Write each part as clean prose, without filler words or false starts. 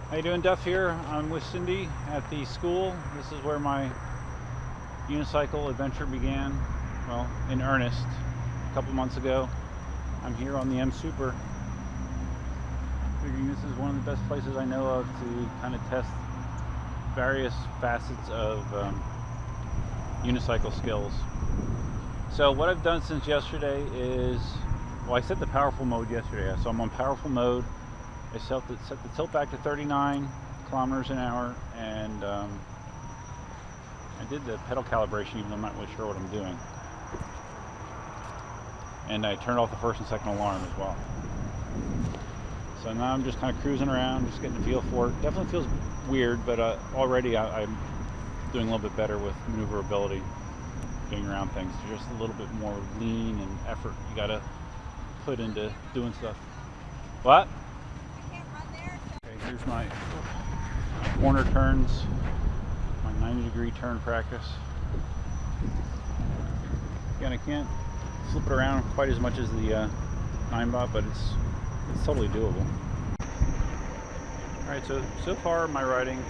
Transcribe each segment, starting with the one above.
How you doing, Duff here? I'm with Cindy at the school. This is where my unicycle adventure began, well, in earnest, a couple months ago. I'm here on the Msuper. Figuring this is one of the best places I know of to kind of test various facets of unicycle skills. So what I've done since yesterday is, well, I set the powerful mode yesterday, so I'm on powerful mode. I set the tilt back to 39 kilometers an hour, and I did the pedal calibration even though I'm not really sure what I'm doing. And I turned off the first and second alarm as well. So now I'm just kind of cruising around, just getting a feel for it. Definitely feels weird, but already I'm doing a little bit better with maneuverability, getting around things. There's just a little bit more lean and effort you gotta put into doing stuff. What? Here's my corner turns, my 90-degree turn practice. Again, I can't flip it around quite as much as the 9-bot, but it's totally doable. Alright, so far my riding,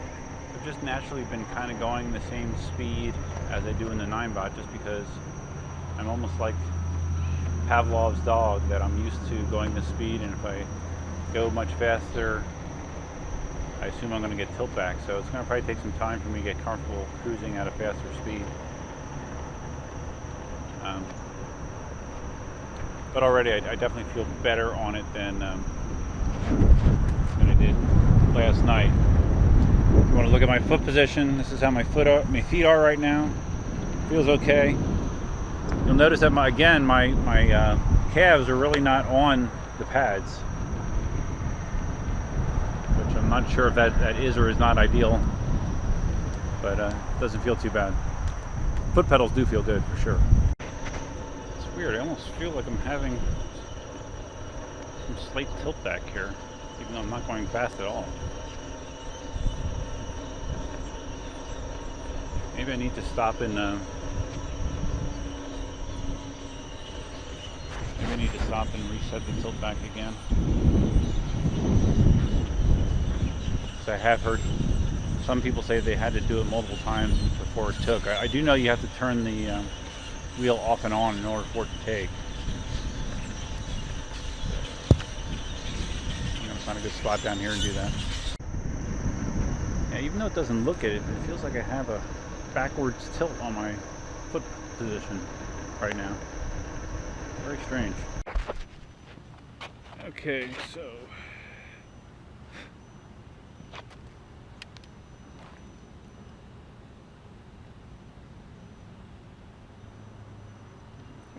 I've just naturally been kind of going the same speed as I do in the 9-bot, just because I'm almost like Pavlov's dog, that I'm used to going this speed, and if I go much faster, I assume I'm going to get tilt back, so it's going to probably take some time for me to get comfortable cruising at a faster speed. But already I definitely feel better on it than I did last night. If you want to look at my foot position, this is how my feet are right now. Feels okay. You'll notice that my calves are really not on the pads. I'm not sure if that is or is not ideal, but it doesn't feel too bad. Foot pedals do feel good for sure. It's weird, I almost feel like I'm having some slight tilt back here, even though I'm not going fast at all. Maybe I need to stop and reset the tilt back again. I have heard some people say they had to do it multiple times before it took. I do know you have to turn the wheel off and on in order for it to take. I'm going to find a good spot down here and do that. Yeah, even though it doesn't look at it, it feels like I have a backwards tilt on my foot position right now. Very strange. Okay, so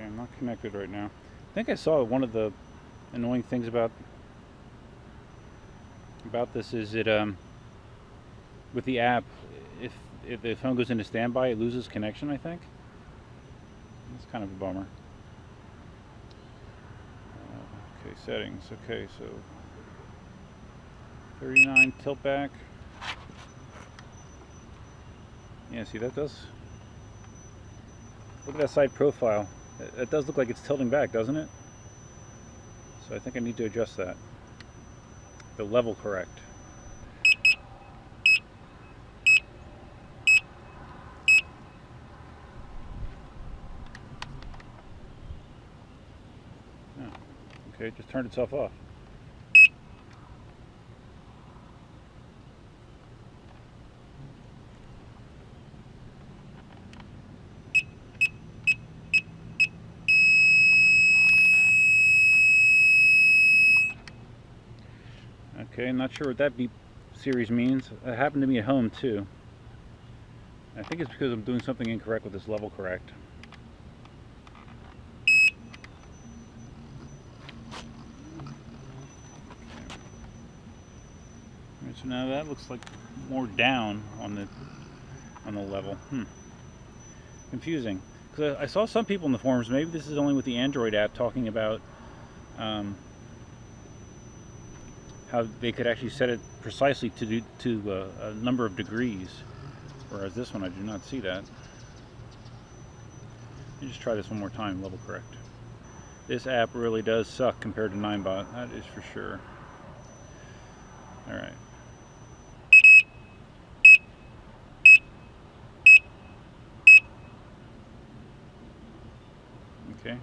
I'm not connected right now. I think I saw one of the annoying things about this is it with the app, if the phone goes into standby, it loses connection, I think. That's kind of a bummer. Okay, settings. Okay, so 39 tilt back. Yeah, see, that does, look at that side profile. It does look like it's tilting back, doesn't it? So I think I need to adjust that. The level correct. Oh, okay, it just turned itself off. Okay, I'm not sure what that beep series means. It happened to me at home too. I think it's because I'm doing something incorrect with this level correct. Okay. So now that looks like more down on the level. Confusing. Because I saw some people in the forums, maybe this is only with the Android app, talking about how they could actually set it precisely to a number of degrees, whereas this one I do not see that. Let me just try this one more time, level correct. This app really does suck compared to 9bot, that is for sure. Alright. Okay.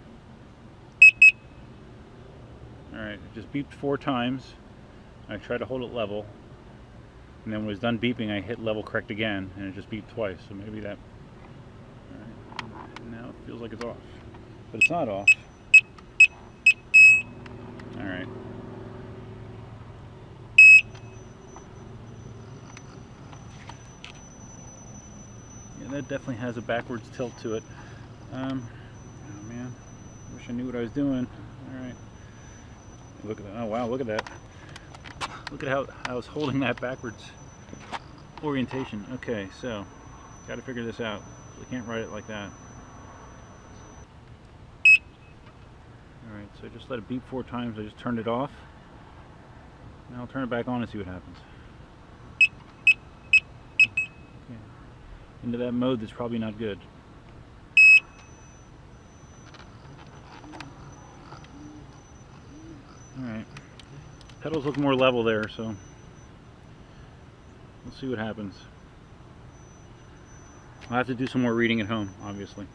Alright, it just beeped 4 times. I tried to hold it level. And then when it was done beeping, I hit level correct again, and it just beeped twice, so maybe that... Alright, now it feels like it's off. But it's not off. Alright. Yeah, that definitely has a backwards tilt to it. Oh man, wish I knew what I was doing. Alright. Look at that. Oh wow, look at that. Look at how I was holding that backwards orientation. Okay, so got to figure this out. So I can't write it like that. Alright, so I just let it beep 4 times. I just turned it off. Now I'll turn it back on and see what happens. Okay. Into that mode that's probably not good. Alright. Pedals look more level there, so we'll see what happens. I'll have to do some more reading at home, obviously.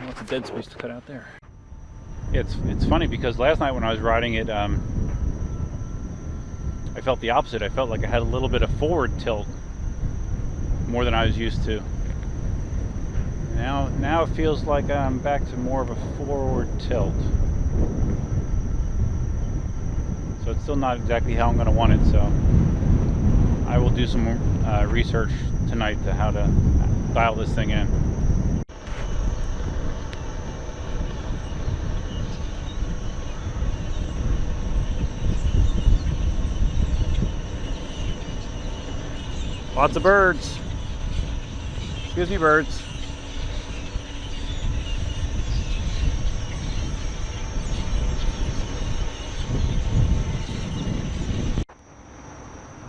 Lots of dead space to cut out there. Yeah, it's funny because last night when I was riding it, I felt the opposite. I felt like I had a little bit of forward tilt, more than I was used to. Now it feels like I'm back to more of a forward tilt. So it's still not exactly how I'm going to want it, so I will do some more research tonight to how to dial this thing in. Lots of birds. Excuse me, birds.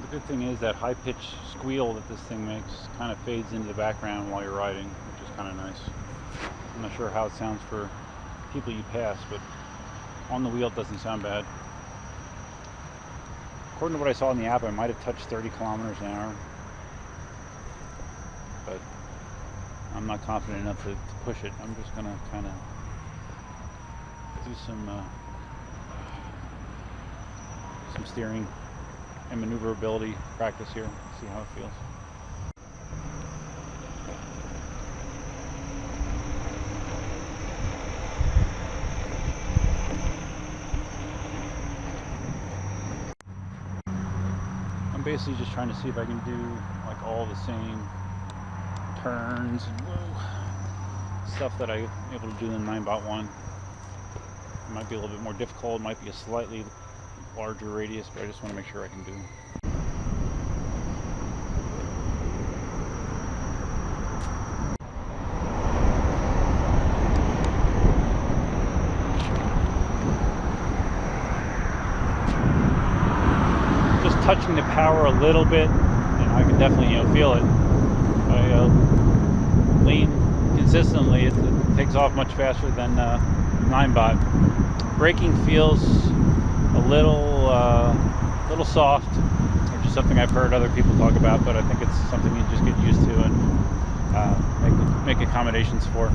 The good thing is that high-pitched squeal that this thing makes kind of fades into the background while you're riding, which is kind of nice. I'm not sure how it sounds for people you pass, but on the wheel it doesn't sound bad. According to what I saw in the app, I might have touched 30 kilometers an hour, but I'm not confident enough to push it. I'm just gonna kind of do some steering and maneuverability practice here, see how it feels. I'm basically just trying to see if I can do like all the same turns and stuff that I'm able to do in 9bot 1. It might be a little bit more difficult, it might be a slightly larger radius, but I just want to make sure I can do. Just touching the power a little bit, and I can definitely feel it. I lean consistently, it takes off much faster than 9bot. Braking feels a little soft, which is something I've heard other people talk about, but I think it's something you just get used to and make accommodations for.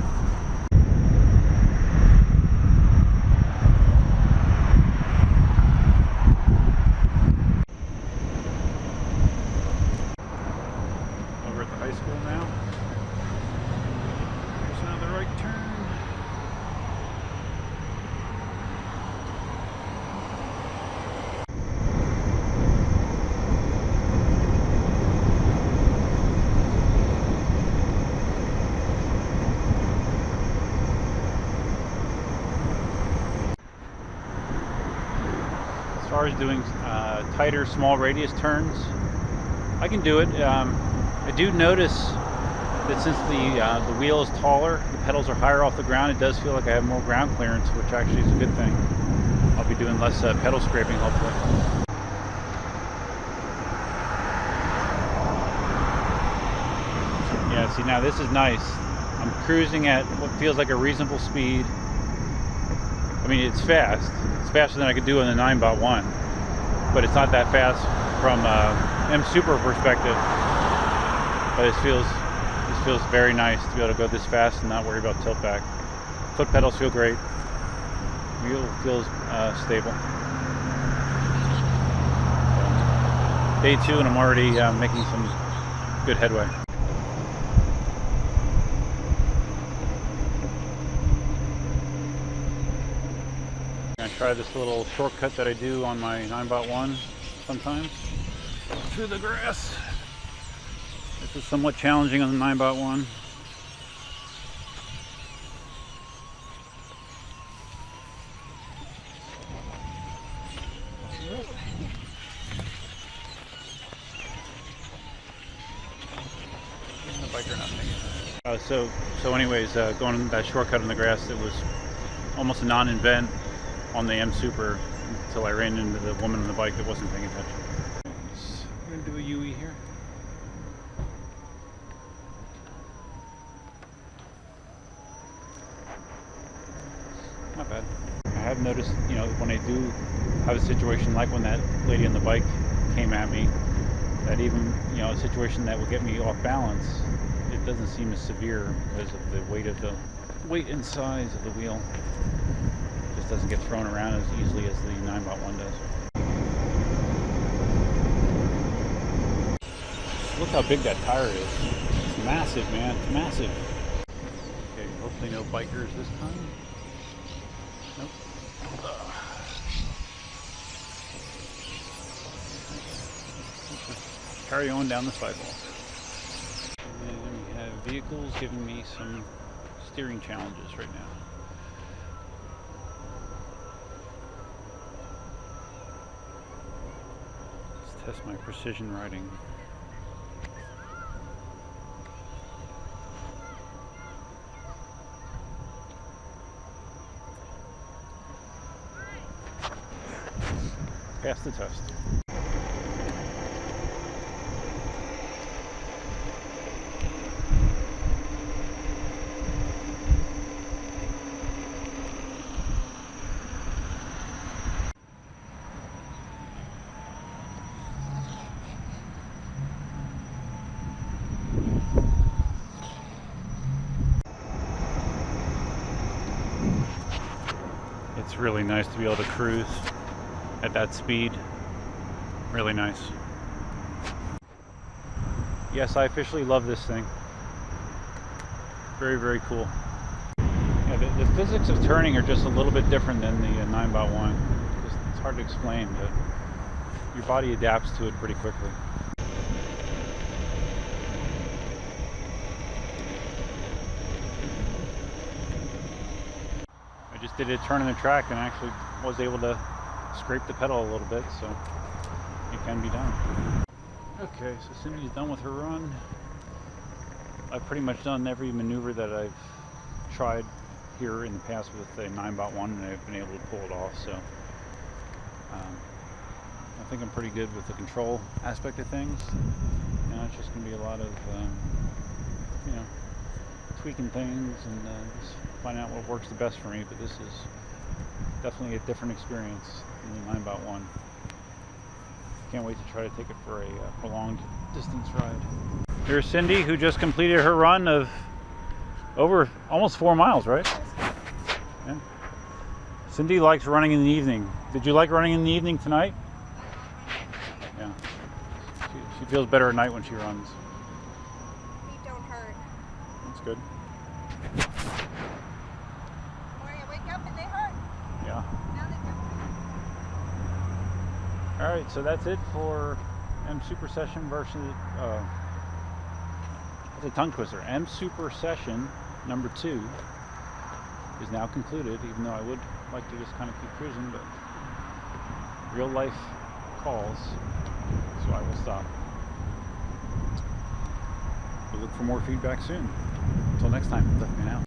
Over at the high school now. There's another right turn. As far as doing tighter, small radius turns, I can do it. I do notice that since the wheel is taller, the pedals are higher off the ground, it does feel like I have more ground clearance, which actually is a good thing. I'll be doing less pedal scraping, hopefully. Yeah, see, now this is nice. I'm cruising at what feels like a reasonable speed. I mean, it's fast. It's faster than I could do on the 9x1, but it's not that fast from Msuper perspective. But this feels very nice to be able to go this fast and not worry about tilt back. Foot pedals feel great. Wheel feels stable. Day 2, and I'm already making some good headway. I'm gonna try this little shortcut that I do on my 9x1 sometimes through the grass. This is somewhat challenging on the 9x1. So anyways, going that shortcut in the grass, it was almost a non-event on the Msuper until I ran into the woman on the bike that wasn't paying attention. We're gonna do a UE here. Not bad. I have noticed, you know, when I do have a situation like when that lady on the bike came at me, that even, you know, a situation that will get me off balance, it doesn't seem as severe because of the weight and size of the wheel. It just doesn't get thrown around as easily as the 9x1 does. Look how big that tire is. It's massive, man. It's massive. Okay, hopefully no bikers this time. Nope. Let's just carry on down the sidewalk. And then we have vehicles giving me some steering challenges right now. Let's test my precision riding. Pass the test. It's really nice to be able to cruise at that speed. Really nice. Yes, I officially love this thing. Very, very cool. Yeah, the physics of turning are just a little bit different than the 9x1. It's hard to explain, but your body adapts to it pretty quickly. I just did a turn in the track and actually was able to scrape the pedal a little bit, so it can be done. Okay, so Cindy's done with her run. I've pretty much done every maneuver that I've tried here in the past with a 9x1, and I've been able to pull it off, so I think I'm pretty good with the control aspect of things. Now it's just going to be a lot of you know, tweaking things and just finding out what works the best for me, but this is definitely a different experience than the 9x1. Can't wait to try to take it for a prolonged distance ride. Here's Cindy, who just completed her run of over almost 4 miles, right? Yeah. Cindy likes running in the evening. Did you like running in the evening tonight? Yeah. She feels better at night when she runs. Feet don't hurt. That's good. When you wake up and they hurt. Yeah. Now they don't. Alright, so that's it for Msuper session versus, it's a tongue twister. Msuper session number 2 is now concluded, even though I would like to just kind of keep cruising, but real life calls, so I will stop. We'll look for more feedback soon. Until next time, let me know.